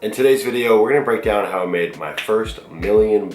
In today's video, we're going to break down how I made my first $1 million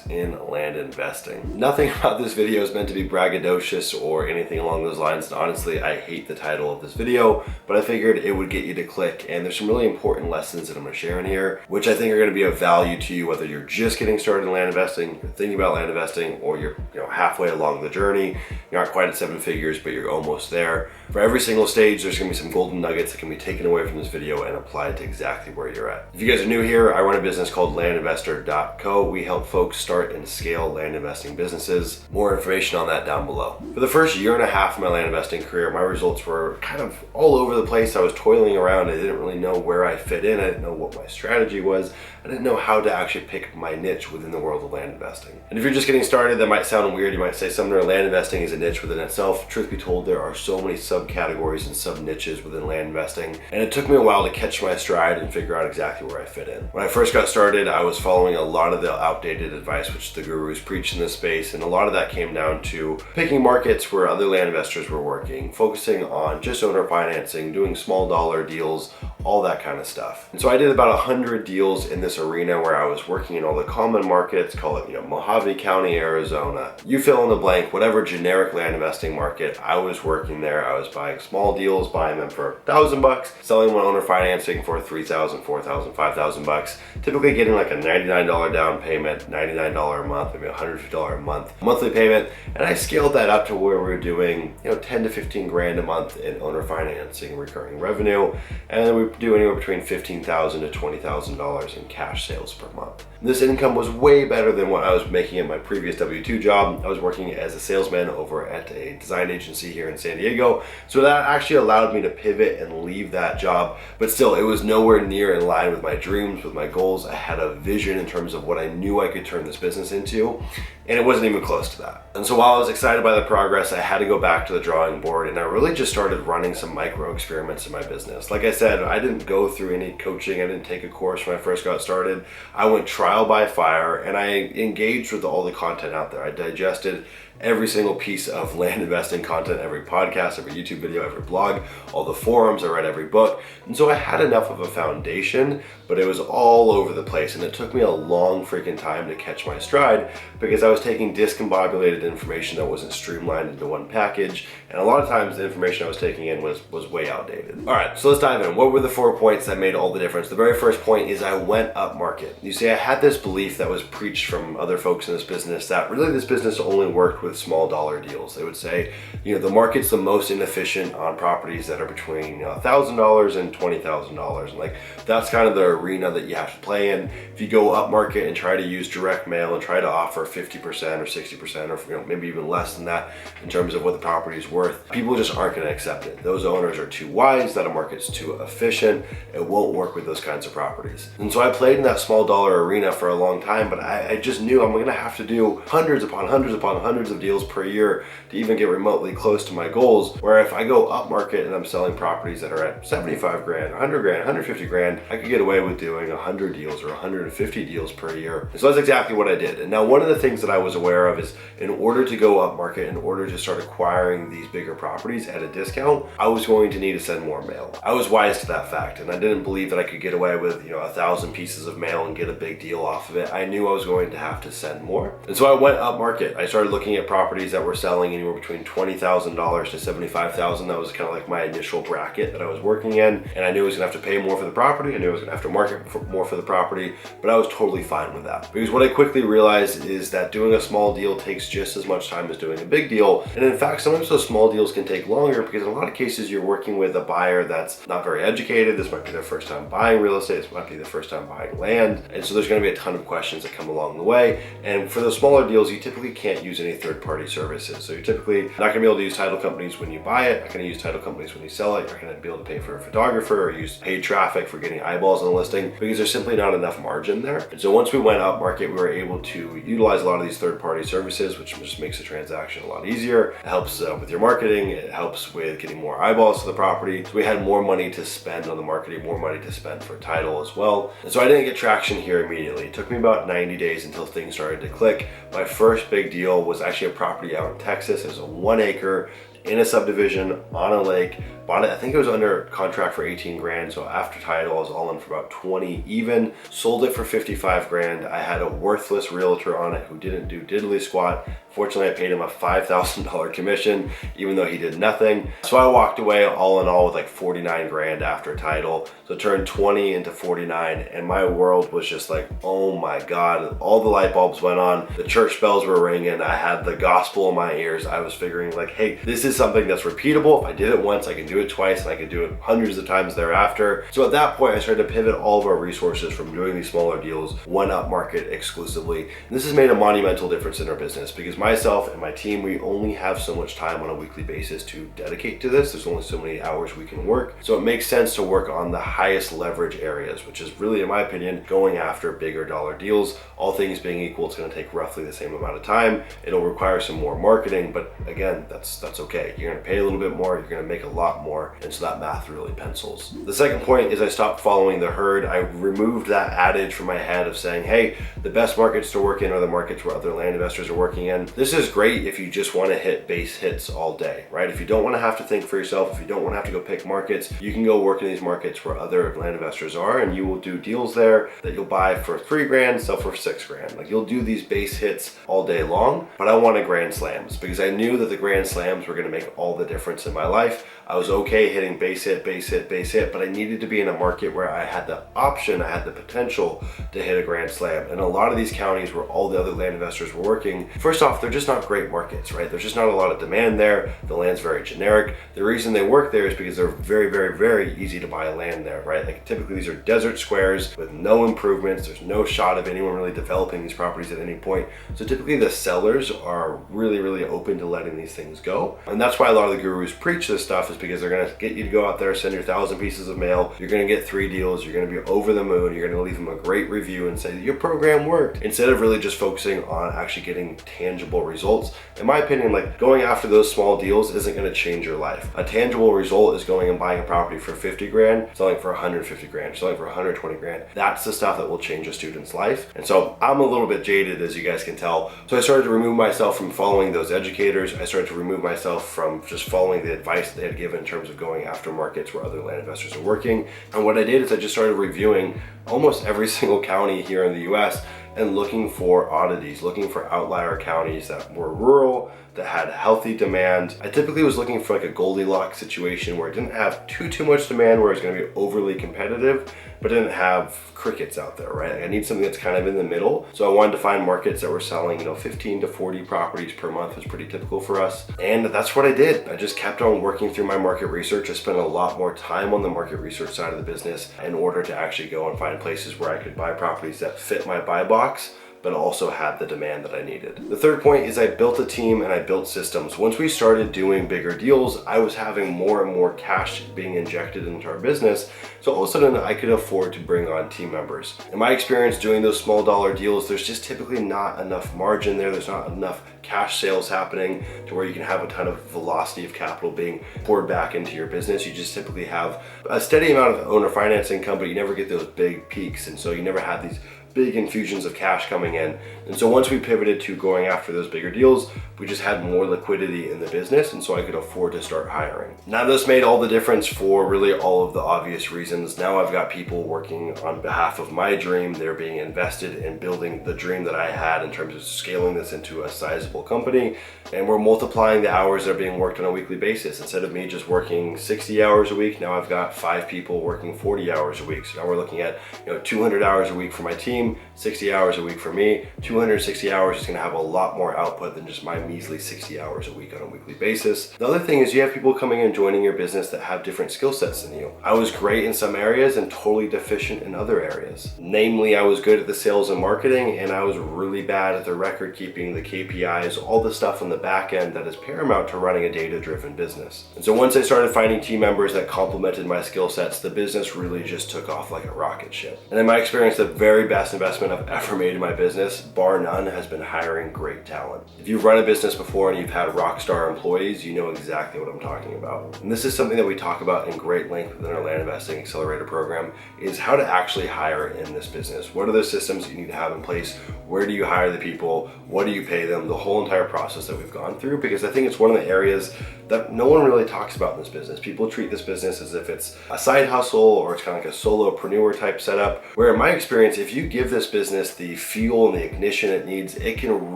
in land investing. Nothing about this video is meant to be braggadocious or anything along those lines. And honestly, I hate the title of this video, but I figured it would get you to click. And there's some really important lessons that I'm going to share in here, which I think are going to be of value to you, whether you're just getting started in land investing, you're thinking about land investing, or you're halfway along the journey. You aren't quite at 7 figures, but you're almost there. For every single stage, there's going to be some golden nuggets that can be taken away from this video and applied to exactly where you're at. If you guys are new here, I run a business called landinvestor.co. We help folks start and scale land investing businesses. More information on that down below. For the first year and a half of my land investing career, my results were kind of all over the place. I was toiling around. I didn't really know where I fit in. I didn't know what my strategy was. I didn't know how to actually pick my niche within the world of land investing. And if you're just getting started, that might sound weird. You might say, Sumner, land investing is a niche within itself. Truth be told, there are so many subcategories and sub-niches within land investing. And it took me a while to catch my stride and figure out exactly where I fit in. When I first got started, I was following a lot of the outdated advice which the gurus preach in this space. And a lot of that came down to picking markets where other land investors were working, focusing on just owner financing, doing small dollar deals, all that kind of stuff. And so I did about 100 deals in this arena where I was working in all the common markets, call it, Mojave County, Arizona. You fill in the blank, whatever generic land investing market, I was working there. I was buying small deals, buying them for $1,000, selling one owner financing for $3,000, $4,000, $5,000, typically getting like a $99 down payment, $99 a month, maybe $150 a month monthly payment. And I scaled that up to where we were doing, 10 to 15 grand a month in owner financing recurring revenue. And then we do anywhere between $15,000 to $20,000 in cash sales per month. This income was way better than what I was making at my previous W-2 job. I was working as a salesman over at a design agency here in San Diego. So that actually allowed me to pivot and leave that job. But still, it was nowhere near in line with my dreams, with my goals. I had a vision in terms of what I knew I could turn this business into, and it wasn't even close to that. And so while I was excited by the progress, I had to go back to the drawing board, and I really just started running some micro experiments in my business. Like I said, I didn't go through any coaching. I didn't take a course when I first got started. I went trial by fire, and I engaged with all the content out there. I digested every single piece of land investing content, every podcast, every YouTube video, every blog, all the forums. I read every book. And so I had enough of a foundation, but it was all over the place. And it took me a long freaking time to catch my stride because I was taking discombobulated information that wasn't streamlined into one package. And a lot of times the information I was taking in was way outdated. All right, so let's dive in. What were the 4 points that made all the difference? The very first point is I went up market. You see, I had this belief that was preached from other folks in this business that really this business only worked with small dollar deals. They would say, the market's the most inefficient on properties that are between $1,000 and $20,000. And that's kind of the arena that you have to play in. If you go up market and try to use direct mail and try to offer 50% or 60% or maybe even less than that in terms of what the property is worth, people just aren't going to accept it. Those owners are too wise, that a market's too efficient. It won't work with those kinds of properties. And so I played in that small dollar arena for a long time, but I just knew I'm going to have to do hundreds upon hundreds upon hundreds of deals per year to even get remotely close to my goals. Where if I go up market and I'm selling properties that are at 75 grand, 100 grand, 150 grand, I could get away with doing 100 deals or 150 deals per year. And so that's exactly what I did. And now one of the things that I was aware of is in order to go up market, in order to start acquiring these bigger properties at a discount, I was going to need to send more mail. I was wise to that fact, and I didn't believe that I could get away with 1,000 pieces of mail and get a big deal off of it. I knew I was going to have to send more. And so I went up market. I started looking at properties that were selling anywhere between $20,000 to $75,000. That was kind of like my initial bracket that I was working in. And I knew I was gonna have to pay more for the property. I knew I was gonna have to market more for the property, but I was totally fine with that. Because what I quickly realized is that doing a small deal takes just as much time as doing a big deal. And in fact, sometimes those small deals can take longer because in a lot of cases you're working with a buyer that's not very educated. This might be their first time buying real estate. This might be their first time buying land. And so there's gonna be a ton of questions that come along the way. And for those smaller deals, you typically can't use any third-party services. So you're typically not going to be able to use title companies when you buy it, not going to use title companies when you sell it, you're not going to be able to pay for a photographer or use paid traffic for getting eyeballs on the listing because there's simply not enough margin there. And so once we went up market, we were able to utilize a lot of these third-party services, which just makes the transaction a lot easier. It helps with your marketing, it helps with getting more eyeballs to the property. So we had more money to spend on the marketing, more money to spend for title as well. And so I didn't get traction here immediately. It took me about 90 days until things started to click. My first big deal was actually a property out in Texas. It was a 1 acre in a subdivision on a lake. Bought it, I think it was under contract for 18 grand. So after title, I was all in for about 20 even. Sold it for 55 grand. I had a worthless realtor on it who didn't do diddly squat. Fortunately, I paid him a $5,000 commission, even though he did nothing. So I walked away all in all with like 49 grand after title. So it turned 20 into 49, and my world was just like, oh my God, all the light bulbs went on. The church bells were ringing. I had the gospel in my ears. I was figuring like, hey, this is something that's repeatable. If I did it once, I can do it twice, and I could do it hundreds of times thereafter. So at that point, I started to pivot all of our resources from doing these smaller deals, one up market exclusively. And this has made a monumental difference in our business because myself and my team, we only have so much time on a weekly basis to dedicate to this. There's only so many hours we can work. So it makes sense to work on the highest leverage areas, which is really, in my opinion, going after bigger dollar deals. All things being equal, it's going to take roughly the same amount of time. It'll require some more marketing, but again, that's okay. You're going to pay a little bit more, you're going to make a lot more, and so that math really pencils. The second point is I stopped following the herd. I removed that adage from my head of saying, hey, the best markets to work in are the markets where other land investors are working in. This is great if you just want to hit base hits all day, right? If you don't want to have to think for yourself, if you don't want to have to go pick markets, you can go work in these markets where other land investors are, and you will do deals there that you'll buy for 3 grand, sell for 6 grand. Like, you'll do these base hits all day long, but I wanted grand slams because I knew that the grand slams were going to make all the difference in my life. I was okay hitting base hit, base hit, base hit, but I needed to be in a market where I had the option, I had the potential to hit a grand slam. And a lot of these counties where all the other land investors were working, first off, they're just not great markets, right? There's just not a lot of demand there. The land's very generic. The reason they work there is because they're very, very, very easy to buy land there, right? Like, typically these are desert squares with no improvements. There's no shot of anyone really developing these properties at any point. So typically the sellers are really, really open to letting these things go. And that's why a lot of the gurus preach this stuff, is because they're going to get you to go out there, send your 1,000 pieces of mail. You're going to get 3 deals. You're going to be over the moon. You're going to leave them a great review and say your program worked, instead of really just focusing on actually getting tangible results. In my opinion, like, going after those small deals isn't going to change your life. A tangible result is going and buying a property for 50 grand, selling for 150 grand, selling for 120 grand. That's the stuff that will change a student's life. And so I'm a little bit jaded, as you guys can tell. So I started to remove myself from following those educators. I started to remove myself from just following the advice they had given in terms of going after markets where other land investors are working. And what I did is I just started reviewing almost every single county here in the US and looking for oddities, looking for outlier counties that were rural, that had healthy demand. I typically was looking for like a Goldilocks situation where it didn't have too much demand, where it's going to be overly competitive, but didn't have crickets out there, right? I need something that's kind of in the middle. So I wanted to find markets that were selling, 15 to 40 properties per month was pretty typical for us. And that's what I did. I just kept on working through my market research. I spent a lot more time on the market research side of the business in order to actually go and find places where I could buy properties that fit my buy box, but also had the demand that I needed. The third point is I built a team and I built systems. Once we started doing bigger deals, I was having more and more cash being injected into our business. So all of a sudden I could afford to bring on team members. In my experience doing those small dollar deals, there's just typically not enough margin there. There's not enough cash sales happening to where you can have a ton of velocity of capital being poured back into your business. You just typically have a steady amount of owner finance income, but you never get those big peaks. And so you never have these big infusions of cash coming in. And so once we pivoted to going after those bigger deals, we just had more liquidity in the business, and so I could afford to start hiring. Now this made all the difference for really all of the obvious reasons. Now I've got people working on behalf of my dream. They're being invested in building the dream that I had in terms of scaling this into a sizable company, and we're multiplying the hours that are being worked on a weekly basis. Instead of me just working 60 hours a week, now I've got 5 people working 40 hours a week. So now we're looking at 200 hours a week for my team, 60 hours a week for me. 260 hours is going to have a lot more output than just my measly 60 hours a week on a weekly basis. The other thing is you have people coming and joining your business that have different skill sets than you. I was great in some areas and totally deficient in other areas. Namely, I was good at the sales and marketing, and I was really bad at the record keeping, the KPIs, all the stuff on the back end that is paramount to running a data-driven business. And so once I started finding team members that complemented my skill sets, the business really just took off like a rocket ship. And in my experience, the very best investment I've ever made in my business, bar none, has been hiring great talent. If you've run a business before and you've had rock star employees, you know exactly what I'm talking about. And this is something that we talk about in great length within our Land Investing Accelerator program, is how to actually hire in this business. What are the systems you need to have in place? Where do you hire the people? What do you pay them? The whole entire process that we've gone through, because I think it's one of the areas that no one really talks about in this business. People treat this business as if it's a side hustle or it's kind of like a solopreneur type setup, where in my experience, if you give this business the fuel and the ignition it needs, it can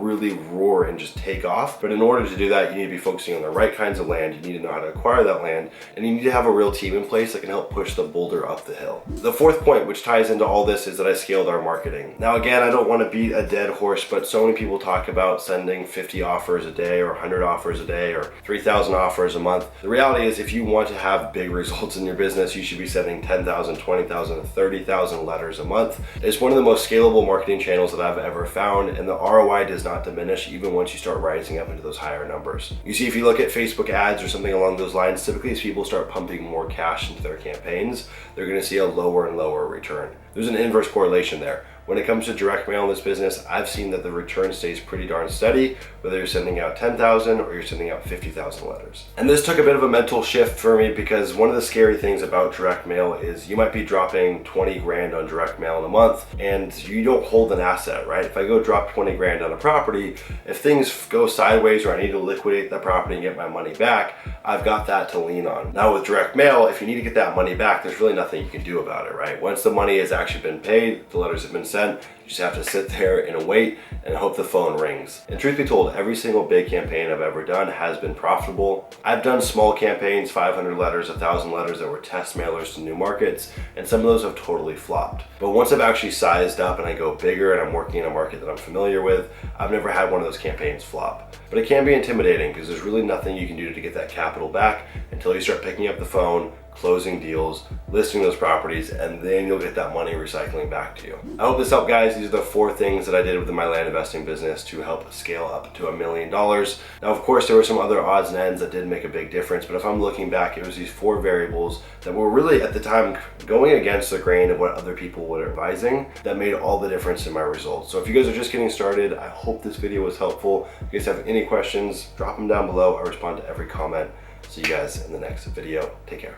really roar and just take off. But in order to do that, you need to be focusing on the right kinds of land, you need to know how to acquire that land, and you need to have a real team in place that can help push the boulder up the hill. The fourth point, which ties into all this, is that I scaled our marketing. Now again, I don't want to beat a dead horse, but so many people talk about sending 50 offers a day or 100 offers a day or 3,000 offers a month. The reality is, if you want to have big results in your business, you should be sending 10,000, 20,000, 30,000 letters a month. It's one of the most scalable marketing channels that I've ever found, and the ROI does not diminish even once you start rising up into those higher numbers. You see, if you look at Facebook ads or something along those lines, typically as people start pumping more cash into their campaigns, they're going to see a lower and lower return. There's an inverse correlation there. When it comes to direct mail in this business, I've seen that the return stays pretty darn steady, whether you're sending out 10,000 or you're sending out 50,000 letters. And this took a bit of a mental shift for me, because one of the scary things about direct mail is you might be dropping 20 grand on direct mail in a month and you don't hold an asset, right? If I go drop 20 grand on a property, if things go sideways or I need to liquidate that property and get my money back, I've got that to lean on. Now with direct mail, if you need to get that money back, there's really nothing you can do about it, right? Once the money has actually been paid, the letters have been sent, you just have to sit there and wait and hope the phone rings. And truth be told, every single big campaign I've ever done has been profitable. I've done small campaigns, 500 letters, 1,000 letters, that were test mailers to new markets, and some of those have totally flopped. But once I've actually sized up and I go bigger and I'm working in a market that I'm familiar with, I've never had one of those campaigns flop. But it can be intimidating, because there's really nothing you can do to get that capital back until you start picking up the phone, closing deals, listing those properties, and then you'll get that money recycling back to you. I hope this helped, guys. These are the 4 things that I did within my land investing business to help scale up to $1 million. Now, of course, there were some other odds and ends that did make a big difference, but if I'm looking back, it was these 4 variables that were really, at the time, going against the grain of what other people were advising that made all the difference in my results. So if you guys are just getting started, I hope this video was helpful. If you guys have any questions, drop them down below. I respond to every comment. See you guys in the next video. Take care.